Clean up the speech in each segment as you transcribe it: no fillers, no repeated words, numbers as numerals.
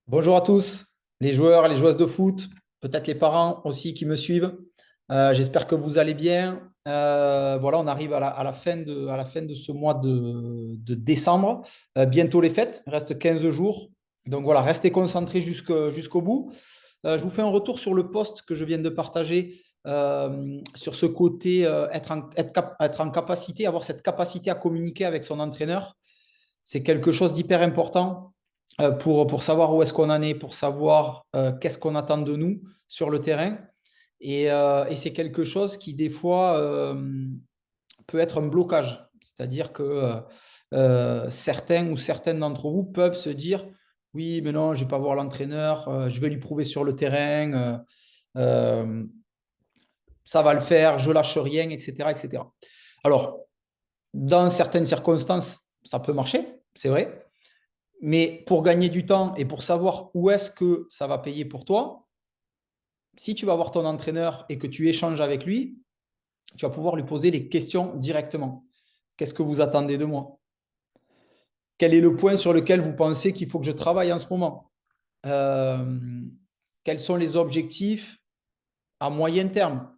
Bonjour à tous, les joueurs, les joueuses de foot, peut-être les parents aussi qui me suivent. J'espère que vous allez bien. Voilà, on arrive à la fin de ce mois de décembre. Bientôt les fêtes, il reste 15 jours. Donc voilà, restez concentrés jusqu'au bout. Je vous fais un retour sur le post que je viens de partager sur ce côté être en capacité, avoir cette capacité à communiquer avec son entraîneur. C'est quelque chose d'hyper important pour savoir où est-ce qu'on en est, pour savoir qu'est-ce qu'on attend de nous sur le terrain. Et c'est quelque chose qui, des fois, peut être un blocage. C'est-à-dire que certains ou certaines d'entre vous peuvent se dire, oui, mais non, je ne vais pas voir l'entraîneur, je vais lui prouver sur le terrain, euh, ça va le faire, je lâche rien, etc., etc. Alors, dans certaines circonstances, ça peut marcher, c'est vrai. Mais pour gagner du temps et pour savoir où est-ce que ça va payer pour toi, si tu vas voir ton entraîneur et que tu échanges avec lui, tu vas pouvoir lui poser les questions directement. Qu'est-ce que vous attendez de moi? Quel est le point sur lequel vous pensez qu'il faut que je travaille en ce moment? Euh, Quels sont les objectifs à moyen terme?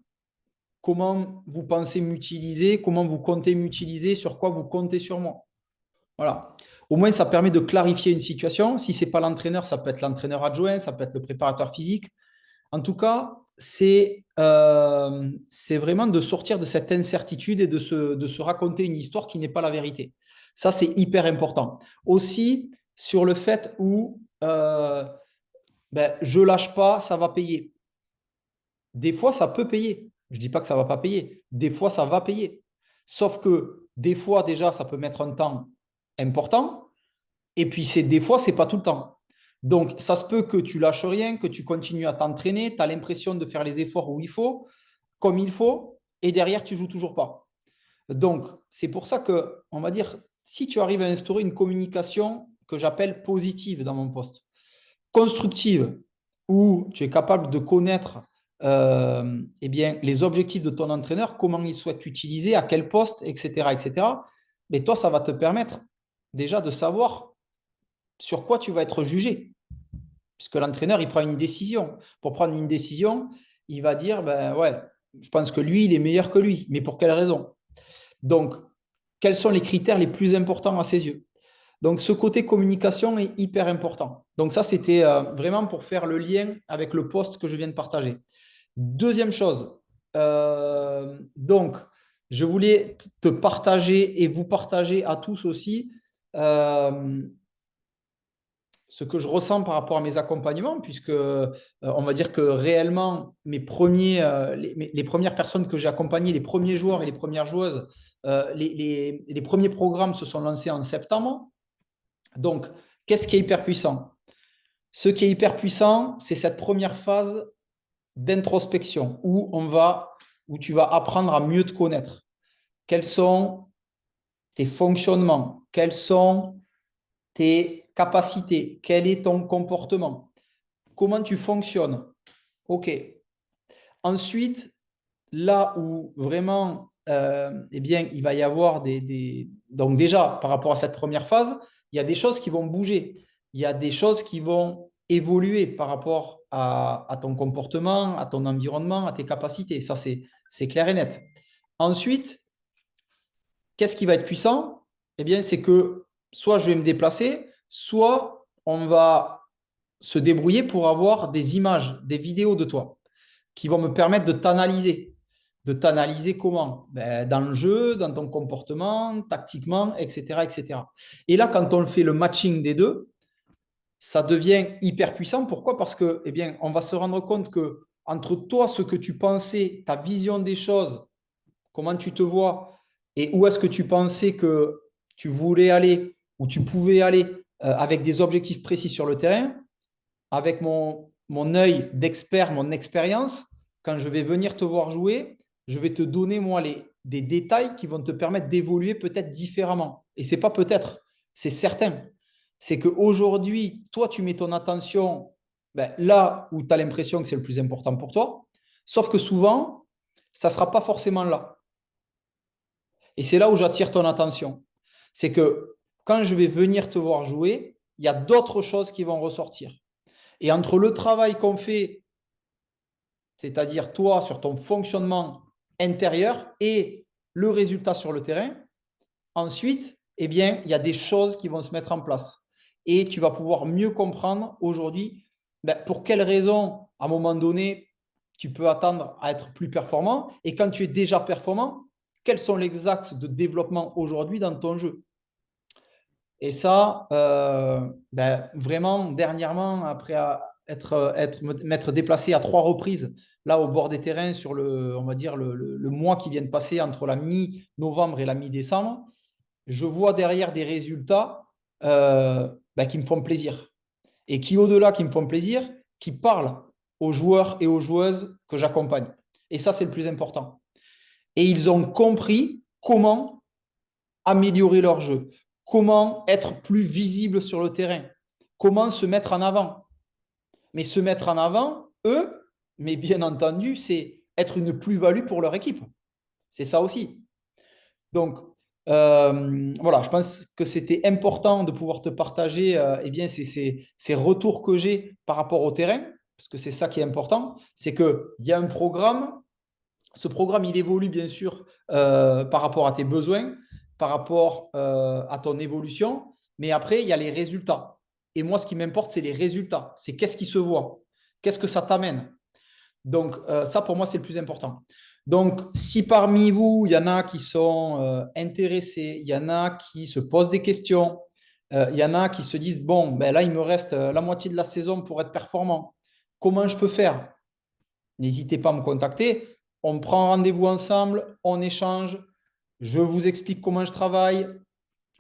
Comment vous pensez m'utiliser? Comment vous comptez m'utiliser? Sur quoi vous comptez sur moi? Voilà. Au moins, ça permet de clarifier une situation. Si ce n'est pas l'entraîneur, ça peut être l'entraîneur adjoint, ça peut être le préparateur physique. En tout cas, c'est vraiment de sortir de cette incertitude et de se raconter une histoire qui n'est pas la vérité. Ça, c'est hyper important. Aussi, sur le fait où je lâche pas, ça va payer. Des fois, ça peut payer. Je ne dis pas que ça ne va pas payer. Des fois, ça va payer. Sauf que des fois, déjà, ça peut mettre un temps important. Et puis, des fois, ce n'est pas tout le temps. Donc, ça se peut que tu lâches rien, que tu continues à t'entraîner, tu as l'impression de faire les efforts où il faut, comme il faut, et derrière, tu joues toujours pas. Donc, c'est pour ça que, on va dire, si tu arrives à instaurer une communication que j'appelle positive dans mon poste, constructive, où tu es capable de connaître eh bien, les objectifs de ton entraîneur, comment il souhaite t'utiliser, à quel poste, etc., etc., mais toi, ça va te permettre déjà de savoir sur quoi tu vas être jugé. Puisque l'entraîneur, il prend une décision. Pour prendre une décision, il va dire, ben ouais, je pense que lui, il est meilleur que lui. Mais pour quelle raison? Donc, quels sont les critères les plus importants à ses yeux? Donc, ce côté communication est hyper important. Donc, ça, c'était vraiment pour faire le lien avec le post que je viens de partager. Deuxième chose, donc, je voulais te partager et vous partager à tous aussi euh, ce que je ressens par rapport à mes accompagnements, puisque on va dire que réellement, les premières personnes que j'ai accompagnées, les premiers joueurs et les premières joueuses, les premiers programmes se sont lancés en septembre. Donc, qu'est-ce qui est hyper puissant? Ce qui est hyper puissant, c'est cette première phase d'introspection où tu vas apprendre à mieux te connaître. Quels sont tes fonctionnements? Quels sont tes capacités? Quel est ton comportement? Comment tu fonctionnes? OK. Ensuite, là où vraiment, eh bien, il va y avoir Donc déjà, par rapport à cette première phase, il y a des choses qui vont bouger. Il y a des choses qui vont évoluer par rapport à ton comportement, à ton environnement, à tes capacités. Ça, c'est clair et net. Ensuite, qu'est-ce qui va être puissant? Eh bien, c'est que soit je vais me déplacer, soit on va se débrouiller pour avoir des images, des vidéos de toi qui vont me permettre de t'analyser. De t'analyser comment? Ben, dans le jeu, dans ton comportement, tactiquement, etc., etc. Et là, quand on fait le matching des deux, ça devient hyper puissant. Pourquoi? Parce que, eh bien, on va se rendre compte que entre toi, ce que tu pensais, ta vision des choses, comment tu te vois et où est-ce que tu pensais que tu voulais aller ou tu pouvais aller avec des objectifs précis sur le terrain, avec mon œil d'expert, mon expérience, quand je vais venir te voir jouer, je vais te donner, moi, des détails qui vont te permettre d'évoluer peut-être différemment. Et c'est pas peut-être, c'est certain. C'est qu'aujourd'hui, toi, tu mets ton attention là où tu as l'impression que c'est le plus important pour toi, sauf que souvent, ça ne sera pas forcément là. Et c'est là où j'attire ton attention. C'est que quand je vais venir te voir jouer, il y a d'autres choses qui vont ressortir. Et entre le travail qu'on fait, c'est-à-dire toi sur ton fonctionnement intérieur et le résultat sur le terrain, ensuite, eh bien, il y a des choses qui vont se mettre en place. Et tu vas pouvoir mieux comprendre aujourd'hui pour quelles raisons, à un moment donné, tu peux attendre à être plus performant. Et quand tu es déjà performant, quels sont les axes de développement aujourd'hui dans ton jeu. Et ça, vraiment, dernièrement, après m'être déplacé à 3 reprises, là, au bord des terrains, sur on va dire, le mois qui vient de passer entre la mi-novembre et la mi-décembre, je vois derrière des résultats qui me font plaisir. Et qui, au-delà, qui me font plaisir, qui parlent aux joueurs et aux joueuses que j'accompagne. Et ça, c'est le plus important. Et ils ont compris comment améliorer leur jeu, comment être plus visible sur le terrain, comment se mettre en avant. Mais se mettre en avant, eux, mais bien entendu, c'est être une plus-value pour leur équipe. C'est ça aussi. Donc, voilà, je pense que c'était important de pouvoir te partager ces retours que j'ai par rapport au terrain, parce que c'est ça qui est important, c'est qu'il y a un programme, ce programme, il évolue bien sûr par rapport à tes besoins, par rapport à ton évolution, mais après, il y a les résultats. Et moi, ce qui m'importe, c'est les résultats. C'est qu'est-ce qui se voit, qu'est-ce que ça t'amène. Donc, ça, pour moi, c'est le plus important. Donc, si parmi vous, il y en a qui sont intéressés, il y en a qui se posent des questions, il y en a qui se disent, bon, ben là, il me reste la moitié de la saison pour être performant. Comment je peux faire? N'hésitez pas à me contacter. On prend rendez-vous ensemble, on échange. Je vous explique comment je travaille.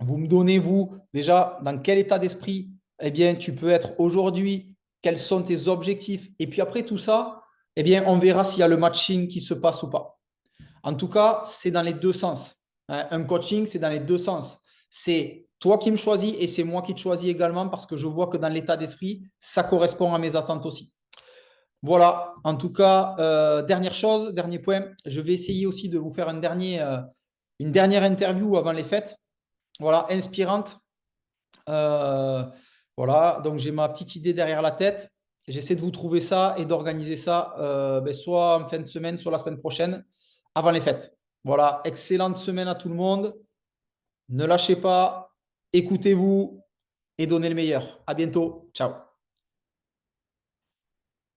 Vous me donnez, vous, déjà, dans quel état d'esprit eh bien, tu peux être aujourd'hui, quels sont tes objectifs. Et puis après tout ça, eh bien, on verra s'il y a le matching qui se passe ou pas. En tout cas, c'est dans les deux sens. Un coaching, c'est dans les deux sens. C'est toi qui me choisis et c'est moi qui te choisis également parce que je vois que dans l'état d'esprit, ça correspond à mes attentes aussi. Voilà, en tout cas, dernière chose, dernier point, je vais essayer aussi de vous faire une dernière interview avant les fêtes. Voilà, inspirante. Voilà, donc j'ai ma petite idée derrière la tête. J'essaie de vous trouver ça et d'organiser ça soit en fin de semaine, soit la semaine prochaine, avant les fêtes. Voilà, excellente semaine à tout le monde. Ne lâchez pas, écoutez-vous et donnez le meilleur. À bientôt. Ciao.